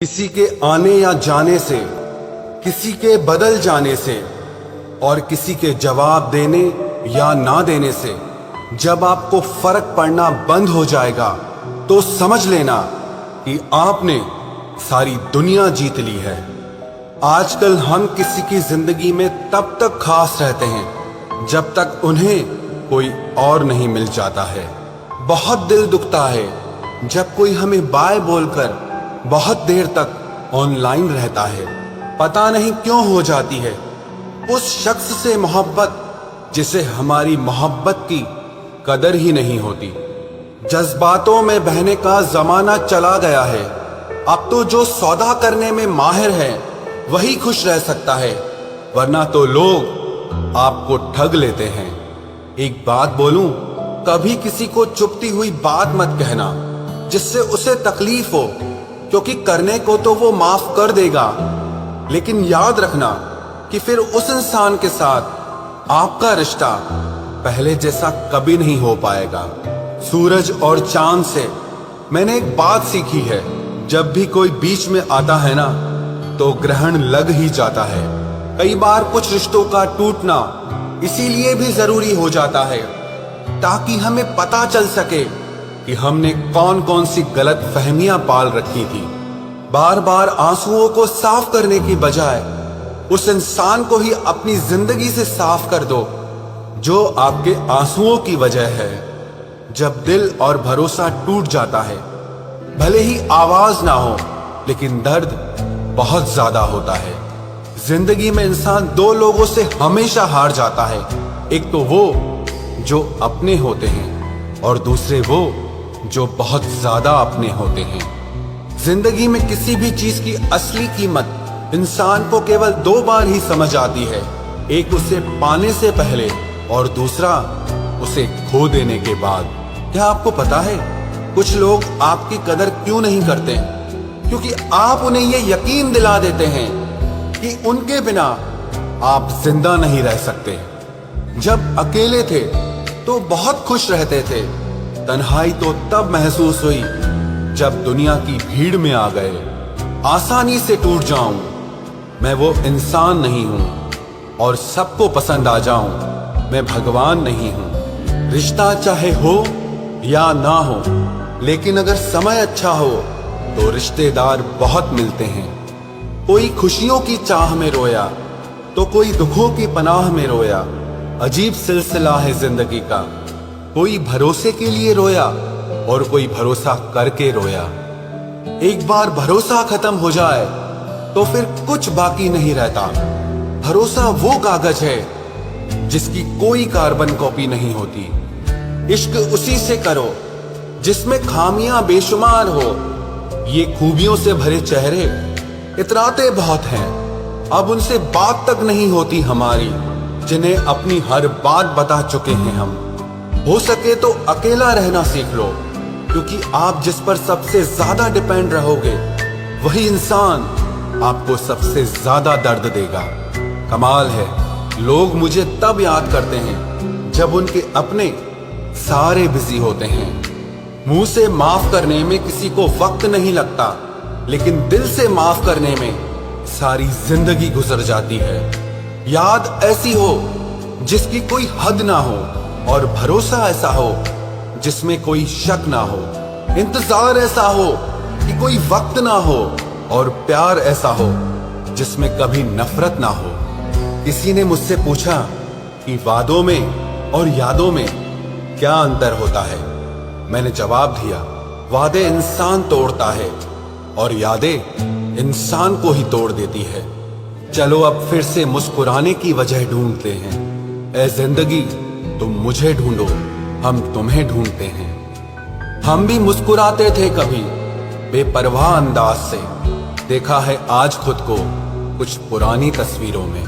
किसी के आने या जाने से, किसी के बदल जाने से और किसी के जवाब देने या ना देने से जब आपको फर्क पड़ना बंद हो जाएगा तो समझ लेना कि आपने सारी दुनिया जीत ली है। आजकल हम किसी की जिंदगी में तब तक खास रहते हैं जब तक उन्हें कोई और नहीं मिल जाता है। बहुत दिल दुखता है जब कोई हमें बाय बोलकर बहुत देर तक ऑनलाइन रहता है। पता नहीं क्यों हो जाती है उस शख्स से मोहब्बत जिसे हमारी मोहब्बत की कदर ही नहीं होती। जज्बातों में बहने का जमाना चला गया है। अब तो जो सौदा करने में माहिर है वही खुश रह सकता है, वरना तो लोग आपको ठग लेते हैं। एक बात बोलूं, कभी किसी को चुभती हुई बात मत कहना जिससे उसे तकलीफ हो, क्योंकि करने को तो वो माफ कर देगा, लेकिन याद रखना कि फिर उस इंसान के साथ आपका रिश्ता पहले जैसा कभी नहीं हो पाएगा। सूरज और चांद से मैंने एक बात सीखी है, जब भी कोई बीच में आता है ना तो ग्रहण लग ही जाता है। कई बार कुछ रिश्तों का टूटना इसीलिए भी जरूरी हो जाता है ताकि हमें पता चल सके कि हमने कौन कौन सी गलत फहमियां पाल रखी थी। बार बार आंसुओं को साफ करने की बजाय उस इंसान को ही अपनी जिंदगी से साफ कर दो जो आपके आंसुओं की वजह है। जब दिल और भरोसा टूट जाता है, भले ही आवाज ना हो लेकिन दर्द बहुत ज्यादा होता है। जिंदगी में इंसान दो लोगों से हमेशा हार जाता है, एक तो वो जो अपने होते हैं और दूसरे वो जो बहुत ज्यादा अपने होते हैं। जिंदगी में किसी भी चीज की असली कीमत इंसान को केवल दो बार ही समझ आती है, एक उसे पाने से पहले और दूसरा उसे खो देने के बाद। क्या आपको पता है कुछ लोग आपकी कदर क्यों नहीं करते? क्योंकि आप उन्हें ये यकीन दिला देते हैं कि उनके बिना आप जिंदा नहीं रह सकते। जब अकेले थे तो बहुत खुश रहते थे, तन्हाई तो तब महसूस हुई जब दुनिया की भीड़ में आ गए। आसानी से टूट जाऊं, मैं वो इंसान नहीं हूं और सबको पसंद आ जाऊं, मैं भगवान नहीं हूं। रिश्ता चाहे हो या ना हो, लेकिन अगर समय अच्छा हो तो रिश्तेदार बहुत मिलते हैं। कोई खुशियों की चाह में रोया तो कोई दुखों की पनाह में रोया। अजीब सिलसिला है जिंदगी का, कोई भरोसे के लिए रोया और कोई भरोसा करके रोया। एक बार भरोसा खत्म हो जाए तो फिर कुछ बाकी नहीं रहता। भरोसा वो कागज है जिसकी कोई कार्बन कॉपी नहीं होती। इश्क उसी से करो जिसमें खामियां बेशुमार हो। ये खूबियों से भरे चेहरे इतराते बहुत हैं, अब उनसे बात तक नहीं होती हमारी, जिन्हें अपनी हर बात बता चुके हैं हम। हो सके तो अकेला रहना सीख लो, क्योंकि आप जिस पर सबसे ज्यादा डिपेंड रहोगे वही इंसान आपको सबसे ज्यादा दर्द देगा। कमाल है, लोग मुझे तब याद करते हैं जब उनके अपने सारे बिजी होते हैं। मुंह से माफ करने में किसी को वक्त नहीं लगता, लेकिन दिल से माफ करने में सारी जिंदगी गुजर जाती है। याद ऐसी हो जिसकी कोई हद ना हो और भरोसा ऐसा हो जिसमें कोई शक ना हो। इंतजार ऐसा हो कि कोई वक्त ना हो और प्यार ऐसा हो जिसमें कभी नफरत ना हो। किसी ने मुझसे पूछा कि वादों में और यादों में क्या अंतर होता है। मैंने जवाब दिया, वादे इंसान तोड़ता है और यादें इंसान को ही तोड़ देती है। चलो अब फिर से मुस्कुराने की वजह ढूंढते हैं। ऐ जिंदगी तुम मुझे ढूंढो, हम तुम्हें ढूंढते हैं। हम भी मुस्कुराते थे कभी बेपरवाह अंदाज से, देखा है आज खुद को कुछ पुरानी तस्वीरों में।